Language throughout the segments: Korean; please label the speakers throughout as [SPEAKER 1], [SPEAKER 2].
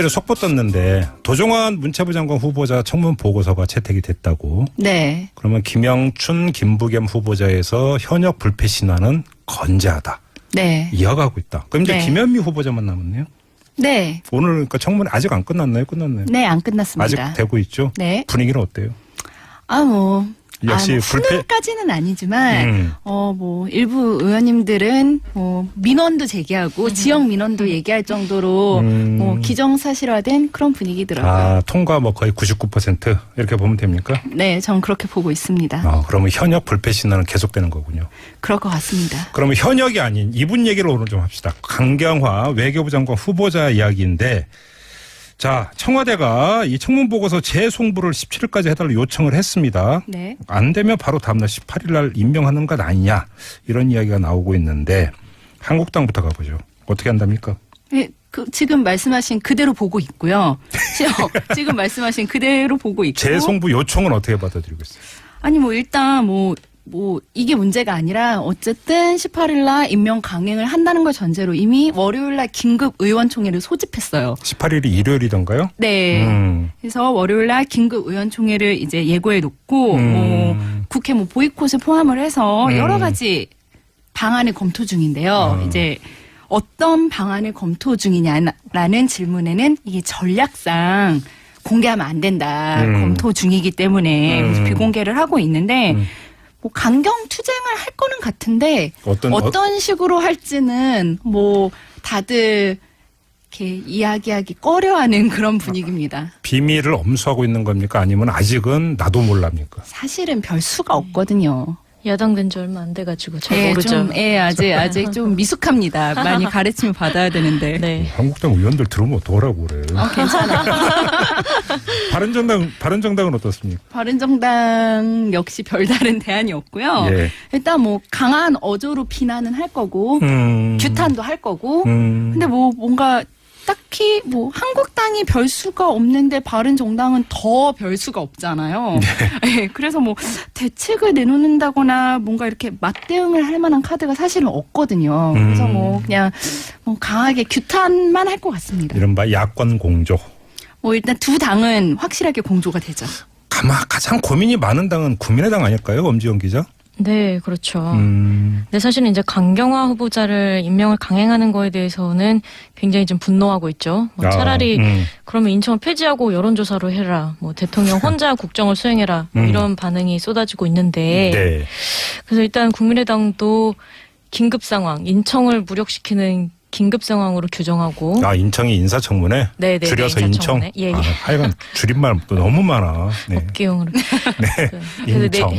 [SPEAKER 1] 속보 떴는데 도종환 문체부 장관 후보자 청문 보고서가 채택이 됐다고.
[SPEAKER 2] 네.
[SPEAKER 1] 그러면 김영춘, 김부겸 후보자에서 현역 불패 신화는 건재하다.
[SPEAKER 2] 네.
[SPEAKER 1] 이어가고 있다. 그럼 이제
[SPEAKER 2] 네.
[SPEAKER 1] 김현미 후보자만 남았네요.
[SPEAKER 2] 네.
[SPEAKER 1] 오늘 그러니까 청문회 아직 안 끝났나요? 끝났나요?
[SPEAKER 2] 네, 안 끝났습니다.
[SPEAKER 1] 아직 되고 있죠.
[SPEAKER 2] 네.
[SPEAKER 1] 분위기는 어때요? 역시 불패.
[SPEAKER 2] 훈훈까지는 아니지만 일부 의원님들은 민원도 제기하고 지역 민원도 얘기할 정도로 기정사실화된 그런 분위기더라고요.
[SPEAKER 1] 통과 거의 99% 이렇게 보면 됩니까?
[SPEAKER 2] 네, 전 그렇게 보고 있습니다.
[SPEAKER 1] 그러면 현역 불패 신화는 계속되는 거군요.
[SPEAKER 2] 그럴 것 같습니다.
[SPEAKER 1] 그러면 현역이 아닌 이분 얘기를 오늘 좀 합시다. 강경화 외교부 장관 후보자 이야기인데, 자, 청와대가 이 청문 보고서 재송부를 17일까지 해달라고 요청을 했습니다.
[SPEAKER 2] 네.
[SPEAKER 1] 안 되면 바로 다음날 18일 날 임명하는 것 아니냐, 이런 이야기가 나오고 있는데, 한국당부터 가보죠. 어떻게 한답니까?
[SPEAKER 2] 네, 지금 말씀하신 그대로 보고 있고요. 지금 말씀하신 그대로 보고 있고.
[SPEAKER 1] 재송부 요청은 어떻게 받아들이고 있어요?
[SPEAKER 2] 아니 일단 이게 문제가 아니라 어쨌든 18일 날 임명 강행을 한다는 걸 전제로 이미 월요일 날 긴급 의원총회를 소집했어요.
[SPEAKER 1] 18일이 일요일이던가요?
[SPEAKER 2] 네. 그래서 월요일 날 긴급 의원총회를 이제 예고해 놓고 국회 보이콧을 포함을 해서 여러 가지 방안을 검토 중인데요. 이제 어떤 방안을 검토 중이냐라는 질문에는 이게 전략상 공개하면 안 된다. 검토 중이기 때문에 그래서 비공개를 하고 있는데 강경 투쟁을 할 거는 같은데 어떤 식으로 할지는 다들 이렇게 이야기하기 꺼려하는 그런 분위기입니다.
[SPEAKER 1] 비밀을 엄수하고 있는 겁니까? 아니면 아직은 나도 몰랍니까?
[SPEAKER 2] 사실은 별 수가 없거든요.
[SPEAKER 3] 야당된 지 얼마 안 돼가지고 잘 모르죠.
[SPEAKER 2] 아직 좀 미숙합니다. 많이 가르침을 받아야 되는데.
[SPEAKER 3] 네.
[SPEAKER 1] 한국당 의원들 들으면 어떡하라고 그래.
[SPEAKER 2] 괜찮아요.
[SPEAKER 1] 바른정당은 어떻습니까?
[SPEAKER 2] 바른정당 역시 별다른 대안이 없고요.
[SPEAKER 1] 예.
[SPEAKER 2] 일단 강한 어조로 비난은 할 거고 규탄도 할 거고 근데 뭔가 딱히 한국당이 별 수가 없는데 바른정당은 더 별 수가 없잖아요. 네, 그래서 대책을 내놓는다거나 뭔가 이렇게 맞대응을 할 만한 카드가 사실은 없거든요. 그래서 그냥 강하게 규탄만 할 것 같습니다.
[SPEAKER 1] 이른바 야권 공조.
[SPEAKER 2] 일단 두 당은 확실하게 공조가 되죠.
[SPEAKER 1] 가장 고민이 많은 당은 국민의당 아닐까요? 엄지영 기자?
[SPEAKER 3] 네, 그렇죠. 근데 사실은 이제 강경화 후보자를 임명을 강행하는 거에 대해서는 굉장히 좀 분노하고 있죠. 차라리 그러면 인천을 폐지하고 여론조사로 해라. 대통령 혼자 국정을 수행해라. 이런 반응이 쏟아지고 있는데.
[SPEAKER 1] 네.
[SPEAKER 3] 그래서 일단 국민의당도 긴급 상황, 인청을 무력시키는 긴급 상황으로 규정하고.
[SPEAKER 1] 인청이 인사청문회?
[SPEAKER 3] 네,
[SPEAKER 1] 줄여서 인청?
[SPEAKER 3] 예.
[SPEAKER 1] 하여간 줄임말도 너무 많아. 네.
[SPEAKER 3] 업계용으로.
[SPEAKER 1] 네. 인청.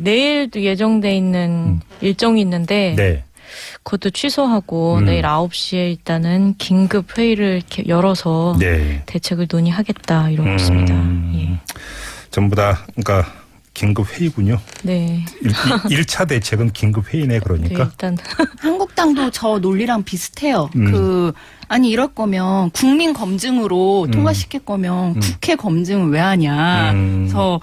[SPEAKER 3] 내일도 예정돼 있는 일정이 있는데.
[SPEAKER 1] 네.
[SPEAKER 3] 그것도 취소하고 내일 9시에 일단은 긴급 회의를 이렇게 열어서 대책을 논의하겠다 이러고 있습니다. 예.
[SPEAKER 1] 전부 다 그러니까 긴급 회의군요.
[SPEAKER 3] 네.
[SPEAKER 1] 1차 대책은 긴급 회의네 그러니까.
[SPEAKER 3] 네, 일단
[SPEAKER 2] 한국당도 저 논리랑 비슷해요. 이럴 거면 국민 검증으로 통과시킬 거면 국회 검증을 왜 하냐. 그래서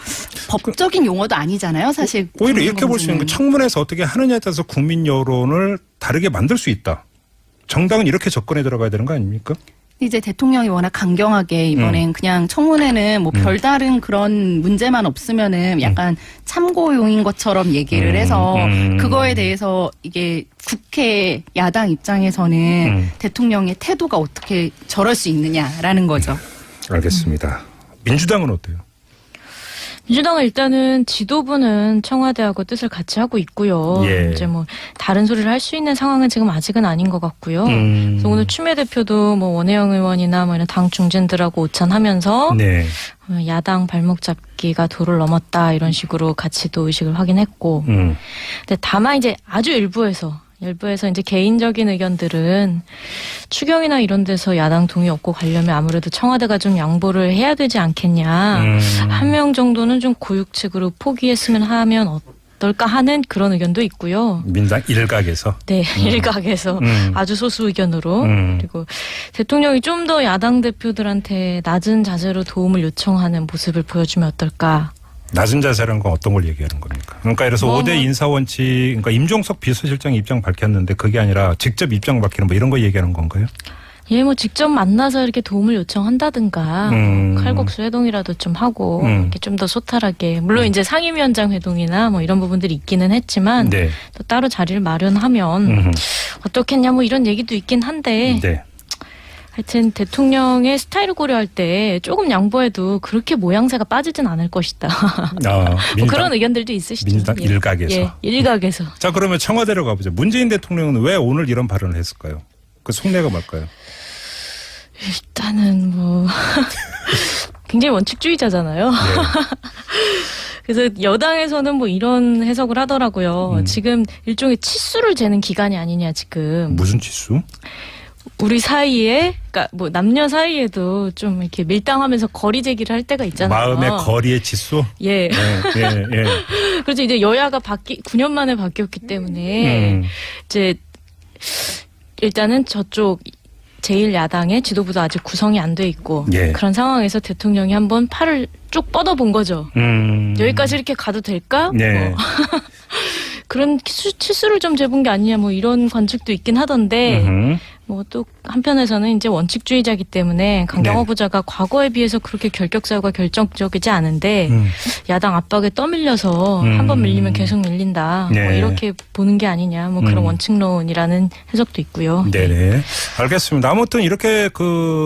[SPEAKER 2] 법적인 용어도 아니잖아요, 사실.
[SPEAKER 1] 오히려 이렇게 볼 수 있는 게 청문회에서 어떻게 하느냐에 따라서 국민 여론을 다르게 만들 수 있다. 정당은 이렇게 접근해 들어가야 되는 거 아닙니까?
[SPEAKER 2] 이제 대통령이 워낙 강경하게 이번엔 그냥 청문회는 별다른 그런 문제만 없으면은 약간 참고용인 것처럼 얘기를 해서 그거에 대해서 이게 국회 야당 입장에서는 대통령의 태도가 어떻게 저럴 수 있느냐라는 거죠.
[SPEAKER 1] 알겠습니다. 민주당은 어때요?
[SPEAKER 3] 민주당은 일단은 지도부는 청와대하고 뜻을 같이 하고 있고요. 이제 다른 소리를 할 수 있는 상황은 지금 아직은 아닌 것 같고요. 그래서 오늘 추미애 대표도 원혜영 의원이나 이런 당 중진들하고 오찬하면서 야당 발목 잡기가 도를 넘었다 이런 식으로 같이 또 의식을 확인했고. 근데 다만 이제 아주 일부에서 이제 개인적인 의견들은 추경이나 이런 데서 야당 동의 얻고 가려면 아무래도 청와대가 좀 양보를 해야 되지 않겠냐. 한 명 정도는 좀 고육책으로 포기했으면 하면 어떨까 하는 그런 의견도 있고요.
[SPEAKER 1] 민당 일각에서?
[SPEAKER 3] 네, 일각에서 아주 소수 의견으로. 그리고 대통령이 좀 더 야당 대표들한테 낮은 자세로 도움을 요청하는 모습을 보여주면 어떨까.
[SPEAKER 1] 낮은 자세라는 건 어떤 걸 얘기하는 겁니까? 그러니까 그래서 5대 인사원칙, 그러니까 임종석 비서실장이 입장 밝혔는데 그게 아니라 직접 입장 밝히는 이런 거 얘기하는 건가요?
[SPEAKER 3] 예, 뭐 직접 만나서 이렇게 도움을 요청한다든가 칼국수 회동이라도 좀 하고 이렇게 좀 더 소탈하게 물론 이제 상임위원장 회동이나 뭐 이런 부분들이 있기는 했지만
[SPEAKER 1] 네.
[SPEAKER 3] 또 따로 자리를 마련하면 어떻겠냐 뭐 이런 얘기도 있긴 한데
[SPEAKER 1] 네.
[SPEAKER 3] 하여튼 대통령의 스타일을 고려할 때 조금 양보해도 그렇게 모양새가 빠지진 않을 것이다. 뭐 그런 의견들도 있으시죠.
[SPEAKER 1] 민주당 일각에서.
[SPEAKER 3] 예, 일각에서.
[SPEAKER 1] 자, 그러면 청와대로 가보죠. 문재인 대통령은 왜 오늘 이런 발언을 했을까요? 그 속내가 뭘까요?
[SPEAKER 3] 일단은 뭐 굉장히 원칙주의자잖아요.
[SPEAKER 1] 네.
[SPEAKER 3] 그래서 여당에서는 뭐 이런 해석을 하더라고요. 지금 일종의 치수를 재는 기간이 아니냐 지금.
[SPEAKER 1] 무슨 치수?
[SPEAKER 3] 우리 사이에, 그러니까 뭐 남녀 사이에도 좀 이렇게 밀당하면서 거리 제기를 할 때가 있잖아요.
[SPEAKER 1] 마음의 거리의 치수?
[SPEAKER 3] 예.
[SPEAKER 1] 예.
[SPEAKER 3] 그래서 이제 여야가 9년 만에 바뀌었기 때문에 이제 일단은 저쪽 제1야당의 지도부도 아직 구성이 안 돼 있고
[SPEAKER 1] 예.
[SPEAKER 3] 그런 상황에서 대통령이 한번 팔을 쭉 뻗어본 거죠. 여기까지 이렇게 가도 될까?
[SPEAKER 1] 네.
[SPEAKER 3] 뭐. 그런 치수를 좀 재본 게 아니냐 뭐 이런 관측도 있긴 하던데 뭐 또 한편에서는 이제 원칙주의자이기 때문에 강경화
[SPEAKER 1] 네.
[SPEAKER 3] 부자가 과거에 비해서 그렇게 결격사유가 결정적이지 않은데 야당 압박에 떠밀려서 한 번 밀리면 계속 밀린다.
[SPEAKER 1] 네.
[SPEAKER 3] 뭐 이렇게 보는 게 아니냐 뭐 그런 원칙론이라는 해석도 있고요.
[SPEAKER 1] 네네. 알겠습니다. 아무튼 이렇게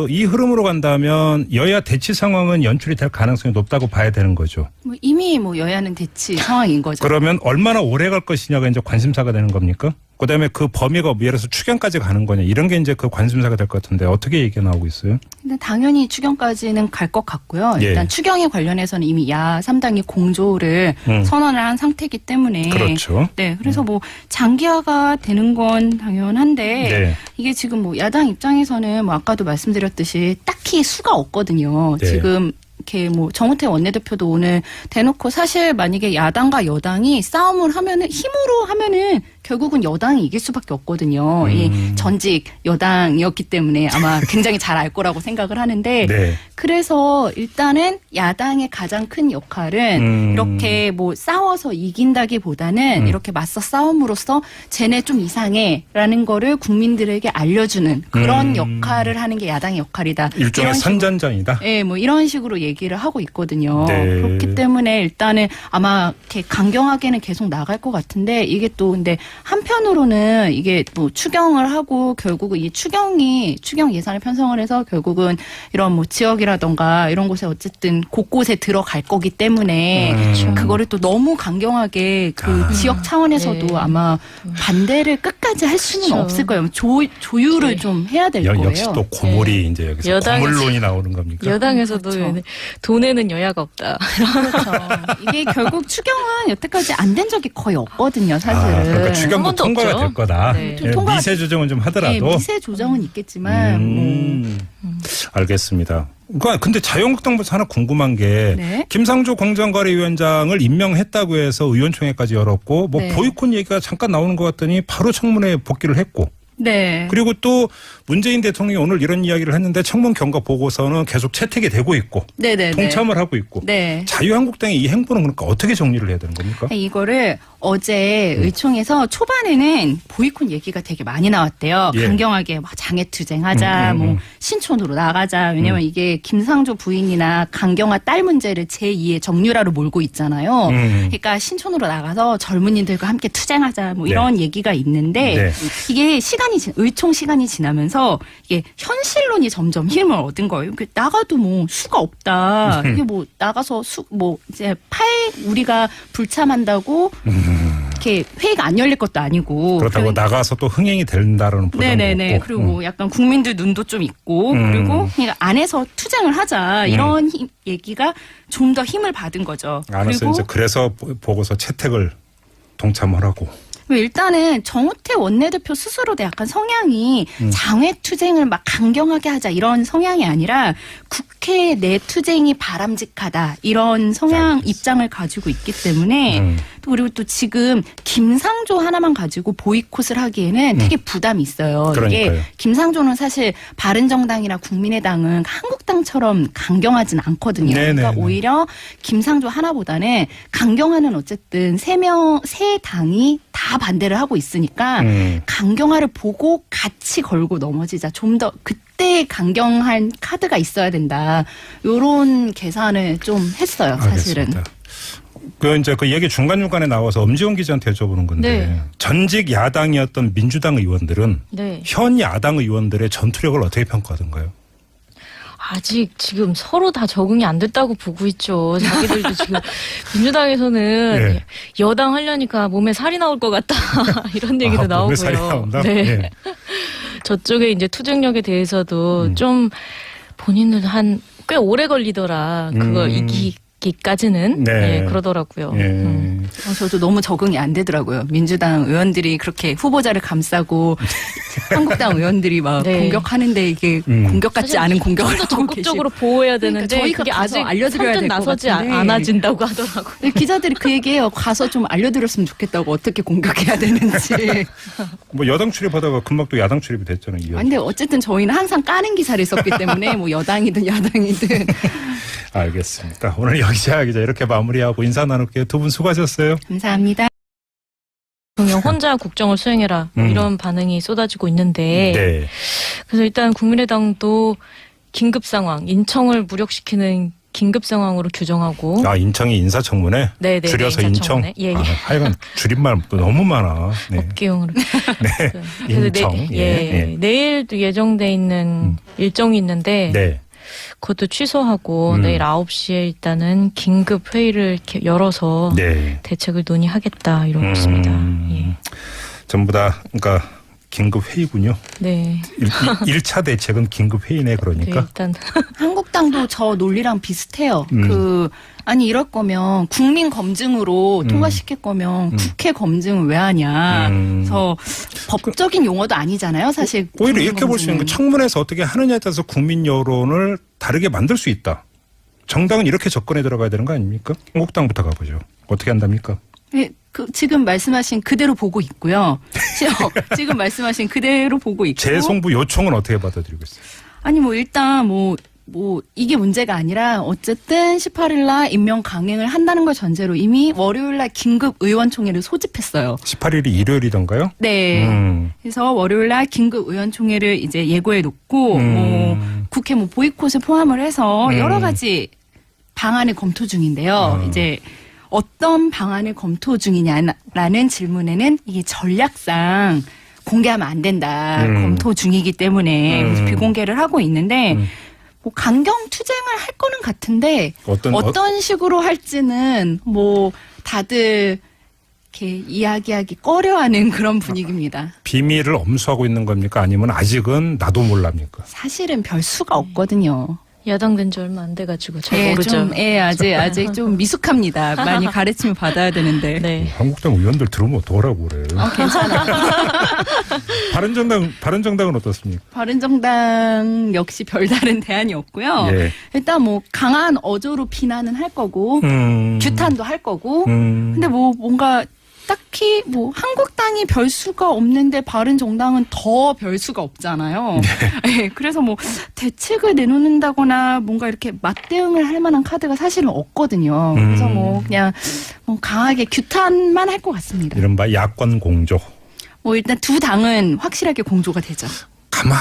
[SPEAKER 1] 이 흐름으로 간다면 여야 대치 상황은 연출이 될 가능성이 높다고 봐야 되는 거죠.
[SPEAKER 2] 뭐 이미 뭐 여야는 대치 상황인 거죠.
[SPEAKER 1] 그러면 얼마나 오래 갈 것이냐가 이제 관심사가 되는 겁니까? 그다음에 그 범위가 예를 들어서 추경까지 가는 거냐 이런 게 이제 그 관심사가 될 것 같은데 어떻게 얘기가 나오고 있어요?
[SPEAKER 2] 근데 당연히 추경까지는 갈 것 같고요.
[SPEAKER 1] 예.
[SPEAKER 2] 일단 추경에 관련해서는 이미 야 3당이 공조를 선언을 한 상태이기 때문에
[SPEAKER 1] 그렇죠.
[SPEAKER 2] 네, 그래서 뭐 장기화가 되는 건 당연한데
[SPEAKER 1] 네.
[SPEAKER 2] 이게 지금 뭐 야당 입장에서는 뭐 아까도 말씀드렸듯이 딱히 수가 없거든요.
[SPEAKER 1] 네.
[SPEAKER 2] 지금 이렇게 뭐 정우택 원내대표도 오늘 대놓고 사실 만약에 야당과 여당이 싸움을 하면은 힘으로 하면은 결국은 여당이 이길 수밖에 없거든요. 이 전직 여당이었기 때문에 아마 굉장히 잘 알 거라고 생각을 하는데
[SPEAKER 1] 네.
[SPEAKER 2] 그래서 일단은 야당의 가장 큰 역할은 이렇게 뭐 싸워서 이긴다기보다는 이렇게 맞서 싸움으로써 쟤네 좀 이상해라는 거를 국민들에게 알려주는 그런 역할을 하는 게 야당의 역할이다.
[SPEAKER 1] 일종의
[SPEAKER 2] 이런 식으로,
[SPEAKER 1] 선전전이다.
[SPEAKER 2] 네, 뭐 이런 식으로 얘기를 하고 있거든요.
[SPEAKER 1] 네.
[SPEAKER 2] 그렇기 때문에 일단은 아마 이렇게 강경하게는 계속 나갈 것 같은데 이게 또 근데 한편으로는 이게 뭐 추경을 하고 결국은 이 추경 예산을 편성을 해서 결국은 이런 뭐 지역이라던가 이런 곳에 어쨌든 곳곳에 들어갈 거기 때문에 그거를 또 너무 강경하게 그 지역 차원에서도
[SPEAKER 3] 네.
[SPEAKER 2] 아마 반대를 끝까지 할 수는
[SPEAKER 3] 그렇죠.
[SPEAKER 2] 없을 거예요. 조율을
[SPEAKER 3] 네.
[SPEAKER 2] 좀 해야 될 거예요.
[SPEAKER 1] 역시 또 고물이 이제 여기서
[SPEAKER 3] 여당에서-
[SPEAKER 1] 고물론이 나오는 겁니까?
[SPEAKER 3] 여당에서도
[SPEAKER 2] 그렇죠.
[SPEAKER 3] 돈에는 여야가 없다.
[SPEAKER 2] 그렇죠. 이게 결국 추경은 여태까지 안 된 적이 거의 없거든요, 사실은.
[SPEAKER 1] 그러니까 추경도
[SPEAKER 3] 한 번도
[SPEAKER 1] 통과가
[SPEAKER 3] 없죠.
[SPEAKER 1] 될 거다.
[SPEAKER 3] 네.
[SPEAKER 1] 예,
[SPEAKER 2] 통과가-
[SPEAKER 1] 미세 조정은 좀 하더라도.
[SPEAKER 2] 네, 미세 조정은 있겠지만
[SPEAKER 1] 알겠습니다. 근데 자유한국당부터 하나 궁금한 게
[SPEAKER 2] 네.
[SPEAKER 1] 김상조 공정거래위원장을 임명했다고 해서 의원총회까지 열었고 뭐
[SPEAKER 2] 네.
[SPEAKER 1] 보이콧 얘기가 잠깐 나오는 것 같더니 바로 청문회에 복귀를 했고
[SPEAKER 2] 네.
[SPEAKER 1] 그리고 또 문재인 대통령이 오늘 이런 이야기를 했는데 청문 경과 보고서는 계속 채택이 되고 있고
[SPEAKER 2] 네네.
[SPEAKER 1] 통참을 하고 있고
[SPEAKER 2] 네.
[SPEAKER 1] 자유한국당의 이 행보는 그러니까 어떻게 정리를 해야 되는 겁니까?
[SPEAKER 2] 이거를 어제 의총에서 초반에는 보이콧 얘기가 되게 많이 나왔대요.
[SPEAKER 1] 예.
[SPEAKER 2] 강경하게 막 장애투쟁하자, 뭐 신촌으로 나가자. 왜냐면 이게 김상조 부인이나 강경화 딸 문제를 제2의 정유라로 몰고 있잖아요. 그러니까 신촌으로 나가서 젊은이들과 함께 투쟁하자, 뭐 이런 얘기가 있는데
[SPEAKER 1] 네.
[SPEAKER 2] 이게 의총 시간이 지나면서 이게 현실론이 점점 힘을 얻은 거예요. 나가도 뭐 수가 없다. 이게 뭐 나가서 이제 우리가 불참한다고 이렇게 회의가 안 열릴 것도 아니고
[SPEAKER 1] 그렇다고 나가서 또 흥행이 된다라는 보장도
[SPEAKER 2] 네네네.
[SPEAKER 1] 없고.
[SPEAKER 2] 그리고 약간 국민들 눈도 좀 있고 그리고 그러니까 안에서 투쟁을 하자 이런 얘기가 좀 더 힘을 받은 거죠.
[SPEAKER 1] 안에서 이제 그래서 보고서 채택을 동참을 하고.
[SPEAKER 2] 일단은 정우택 원내대표 스스로도 약간 성향이 장외투쟁을 막 강경하게 하자 이런 성향이 아니라 국회 내 투쟁이 바람직하다 이런 성향 입장을 가지고 있기 때문에 또 그리고 또 지금 김상조 하나만 가지고 보이콧을 하기에는 되게 부담이 있어요.
[SPEAKER 1] 그러니까요.
[SPEAKER 2] 이게 김상조는 사실 바른정당이나 국민의당은 한국당처럼 강경하진 않거든요.
[SPEAKER 1] 네네네.
[SPEAKER 2] 그러니까 오히려 김상조 하나보다는 강경화는 어쨌든 세 당이 다 반대를 하고 있으니까 강경화를 보고 같이 걸고 넘어지자. 좀 더 그때 강경한 카드가 있어야 된다. 요런 계산을 좀 했어요, 사실은.
[SPEAKER 1] 알겠습니다. 이제 그 얘기 중간중간에 나와서 엄지원 기자한테 여쭤보는 건데
[SPEAKER 3] 네.
[SPEAKER 1] 전직 야당이었던 민주당 의원들은
[SPEAKER 3] 네.
[SPEAKER 1] 현 야당 의원들의 전투력을 어떻게 평가하던가요?
[SPEAKER 3] 아직 지금 서로 다 적응이 안 됐다고 보고 있죠. 자기들도 지금 민주당에서는
[SPEAKER 1] 네.
[SPEAKER 3] 여당 하려니까 몸에 살이 나올 것 같다 이런 얘기도
[SPEAKER 1] 몸에
[SPEAKER 3] 나오고요.
[SPEAKER 1] 살이 나온다?
[SPEAKER 3] 네.
[SPEAKER 1] 예.
[SPEAKER 3] 저쪽에 이제 투쟁력에 대해서도 좀 본인은 한 꽤 오래 걸리더라. 그거 이기기까지는
[SPEAKER 1] 네.
[SPEAKER 3] 그러더라고요.
[SPEAKER 1] 예.
[SPEAKER 2] 저도 너무 적응이 안 되더라고요. 민주당 의원들이 그렇게 후보자를 감싸고 한국당 의원들이 막
[SPEAKER 3] 네.
[SPEAKER 2] 공격하는데 이게 공격 같지 않은 공격을
[SPEAKER 3] 좀 더
[SPEAKER 2] 하고
[SPEAKER 3] 적극적으로
[SPEAKER 2] 계시고.
[SPEAKER 3] 보호해야
[SPEAKER 2] 그러니까
[SPEAKER 3] 되는데
[SPEAKER 2] 저희가
[SPEAKER 3] 그게
[SPEAKER 2] 가서
[SPEAKER 3] 아직
[SPEAKER 2] 알려드려야
[SPEAKER 3] 선뜻
[SPEAKER 2] 될것
[SPEAKER 3] 나서지
[SPEAKER 2] 같은데.
[SPEAKER 3] 않아진다고 하더라고요.
[SPEAKER 2] 기자들이 그 얘기해요. 가서 좀 알려드렸으면 좋겠다고 어떻게 공격해야 되는지.
[SPEAKER 1] 뭐 여당 출입하다가 금방 또 야당 출입이 됐잖아요. 이
[SPEAKER 2] 아니, 근데 어쨌든 저희는 항상 까는 기사를 썼기 때문에 뭐 여당이든 야당이든.
[SPEAKER 1] 알겠습니다. 오늘 여기자 기자 이렇게 마무리하고 인사 나눌게요. 두 분 수고하셨어요.
[SPEAKER 2] 감사합니다.
[SPEAKER 3] 대통령 혼자 국정을 수행해라 뭐 이런 반응이 쏟아지고 있는데
[SPEAKER 1] 네.
[SPEAKER 3] 그래서 일단 국민의당도 긴급 상황, 인청을 무력시키는 긴급 상황으로 규정하고
[SPEAKER 1] 인청이 인사청문회?
[SPEAKER 3] 네네,
[SPEAKER 1] 줄여서 인청?
[SPEAKER 3] 인사청문회. 예, 예.
[SPEAKER 1] 하여간 줄임말도 너무 많아. 네.
[SPEAKER 3] 업계용으로.
[SPEAKER 1] 네.
[SPEAKER 3] 그래서
[SPEAKER 1] 인청.
[SPEAKER 3] 내일도 예정돼 있는 일정이 있는데
[SPEAKER 1] 네.
[SPEAKER 3] 그것도 취소하고 내일 9시에 일단은 긴급 회의를 이렇게 열어서
[SPEAKER 1] 네.
[SPEAKER 3] 대책을 논의하겠다 이러고 있습니다. 예.
[SPEAKER 1] 전부 다 그러니까 긴급 회의군요.
[SPEAKER 3] 네.
[SPEAKER 1] 1차 대책은 긴급 회의네 그러니까.
[SPEAKER 3] 일단
[SPEAKER 2] 한국당도 저 논리랑 비슷해요. 아니 이럴 거면 국민 검증으로 통과시킬 거면 국회 검증을 왜 하냐. 그래서 법적인 용어도 아니잖아요. 사실.
[SPEAKER 1] 오히려 이렇게 볼 수 있는 게 청문회에서 어떻게 하느냐에 따라서 국민 여론을 다르게 만들 수 있다. 정당은 이렇게 접근해 들어가야 되는 거 아닙니까? 한국당부터 가보죠. 어떻게 한답니까?
[SPEAKER 2] 네, 지금 말씀하신 그대로 보고 있고요. 지금 말씀하신 그대로 보고 있고.
[SPEAKER 1] 재송부 요청은 어떻게 받아들이고 있어요?
[SPEAKER 2] 아니 뭐 일단 뭐 이게 문제가 아니라 어쨌든 18일 날 임명 강행을 한다는 걸 전제로 이미 월요일 날 긴급 의원총회를 소집했어요.
[SPEAKER 1] 18일이 일요일이던가요?
[SPEAKER 2] 네. 그래서 월요일 날 긴급 의원총회를 이제 예고해 놓고 뭐 국회 뭐 보이콧을 포함을 해서 여러 가지 방안을 검토 중인데요. 이제 어떤 방안을 검토 중이냐라는 질문에는 이게 전략상 공개하면 안 된다. 검토 중이기 때문에 그래서 비공개를 하고 있는데 뭐 강경 투쟁을 할 거는 같은데 어떤 식으로 할지는 뭐 다들 이렇게 이야기하기 꺼려하는 그런 분위기입니다.
[SPEAKER 1] 비밀을 엄수하고 있는 겁니까? 아니면 아직은 나도 몰랍니까?
[SPEAKER 2] 사실은 별 수가 없거든요.
[SPEAKER 3] 야당 된 지 얼마 안 돼가지고 잘 모르죠.
[SPEAKER 2] 아직 좀 미숙합니다. 많이 가르침을 받아야 되는데.
[SPEAKER 3] 네.
[SPEAKER 1] 한국당 의원들 들으면 어떡하라고 그래.
[SPEAKER 2] 괜찮아.
[SPEAKER 1] 바른정당은 어떻습니까?
[SPEAKER 2] 바른정당 역시 별다른 대안이 없고요.
[SPEAKER 1] 예.
[SPEAKER 2] 일단 뭐 강한 어조로 비난은 할 거고 규탄도 할 거고. 근데 뭐 뭔가 딱히 뭐 한국당이 별 수가 없는데 바른정당은 더 별 수가 없잖아요. 네, 그래서 뭐 대책을 내놓는다거나 뭔가 이렇게 맞대응을 할 만한 카드가 사실은 없거든요. 그래서 뭐 그냥 뭐 강하게 규탄만 할 것 같습니다.
[SPEAKER 1] 이른바 야권 공조.
[SPEAKER 2] 뭐 일단 두 당은 확실하게 공조가 되죠.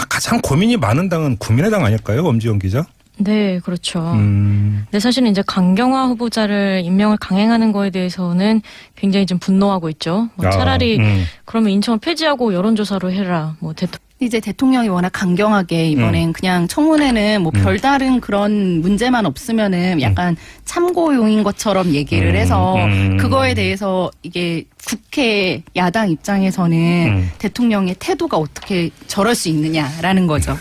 [SPEAKER 1] 가장 고민이 많은 당은 국민의당 아닐까요? 엄지원 기자?
[SPEAKER 3] 네, 그렇죠. 근데 사실은 이제 강경화 후보자를 임명을 강행하는 거에 대해서는 굉장히 좀 분노하고 있죠. 뭐 차라리 그러면 인청을 폐지하고 여론조사로 해라. 뭐
[SPEAKER 2] 이제 대통령이 워낙 강경하게 이번엔 그냥 청문회는 뭐 별다른 그런 문제만 없으면은 약간 참고용인 것처럼 얘기를 해서 그거에 대해서 이게 국회 야당 입장에서는 대통령의 태도가 어떻게 저럴 수 있느냐라는 거죠.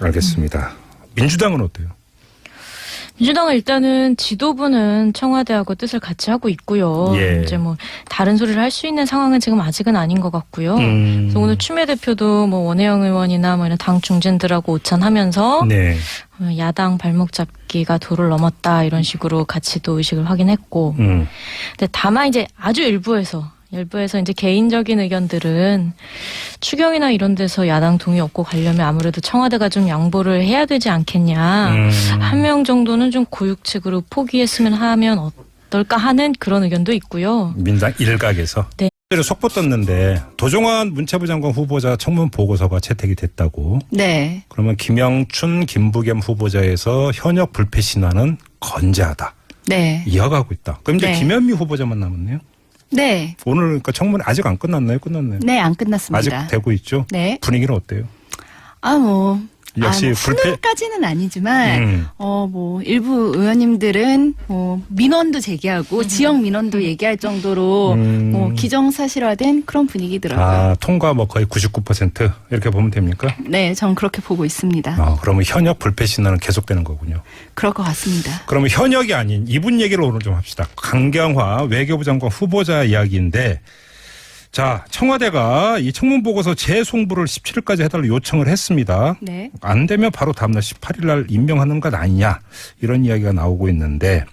[SPEAKER 1] 알겠습니다. 민주당은 어때요?
[SPEAKER 3] 민주당은 일단은 지도부는 청와대하고 뜻을 같이 하고 있고요.
[SPEAKER 1] 예.
[SPEAKER 3] 이제 뭐 다른 소리를 할 수 있는 상황은 지금 아직은 아닌 것 같고요. 그래서 오늘 추미애 대표도 뭐 원혜영 의원이나 뭐 이런 당 중진들하고 오찬하면서
[SPEAKER 1] 네.
[SPEAKER 3] 야당 발목 잡기가 도를 넘었다 이런 식으로 같이 또 의식을 확인했고. 근데 다만 이제 아주 일부에서 이제 개인적인 의견들은 추경이나 이런 데서 야당 동의 얻고 가려면 아무래도 청와대가 좀 양보를 해야 되지 않겠냐. 한 명 정도는 좀 고육책으로 포기했으면 하면 어떨까 하는 그런 의견도 있고요.
[SPEAKER 1] 민당 일각에서.
[SPEAKER 3] 네.
[SPEAKER 1] 속보 떴는데 도종환 문체부 장관 후보자 청문 보고서가 채택이 됐다고.
[SPEAKER 2] 네.
[SPEAKER 1] 그러면 김영춘, 김부겸 후보자에서 현역 불패 신화는 건재하다.
[SPEAKER 2] 네.
[SPEAKER 1] 이어가고 있다. 그럼 이제
[SPEAKER 2] 네.
[SPEAKER 1] 김현미 후보자만 남았네요.
[SPEAKER 2] 네.
[SPEAKER 1] 오늘 그러니까 청문회 아직 안 끝났나요? 끝났나요?
[SPEAKER 2] 네, 안 끝났습니다.
[SPEAKER 1] 아직 되고 있죠.
[SPEAKER 2] 네.
[SPEAKER 1] 분위기는 어때요? 역시 불패.
[SPEAKER 2] 하나까지는 아니지만 일부 의원님들은 민원도 제기하고 지역 민원도 얘기할 정도로 기정사실화된 그런 분위기더라고요.
[SPEAKER 1] 아, 통과 뭐 거의 99% 이렇게 보면 됩니까?
[SPEAKER 2] 네, 전 그렇게 보고 있습니다.
[SPEAKER 1] 그러면 현역 불패 신화는 계속되는 거군요.
[SPEAKER 2] 그럴 것 같습니다.
[SPEAKER 1] 그러면 현역이 아닌 이분 얘기를 오늘 좀 합시다. 강경화 외교부 장관 후보자 이야기인데, 자, 청와대가 이 청문 보고서 재송부를 17일까지 해달라고 요청을 했습니다.
[SPEAKER 2] 네.
[SPEAKER 1] 안 되면 바로 다음날 18일 날 임명하는 것 아니냐, 이런 이야기가 나오고 있는데,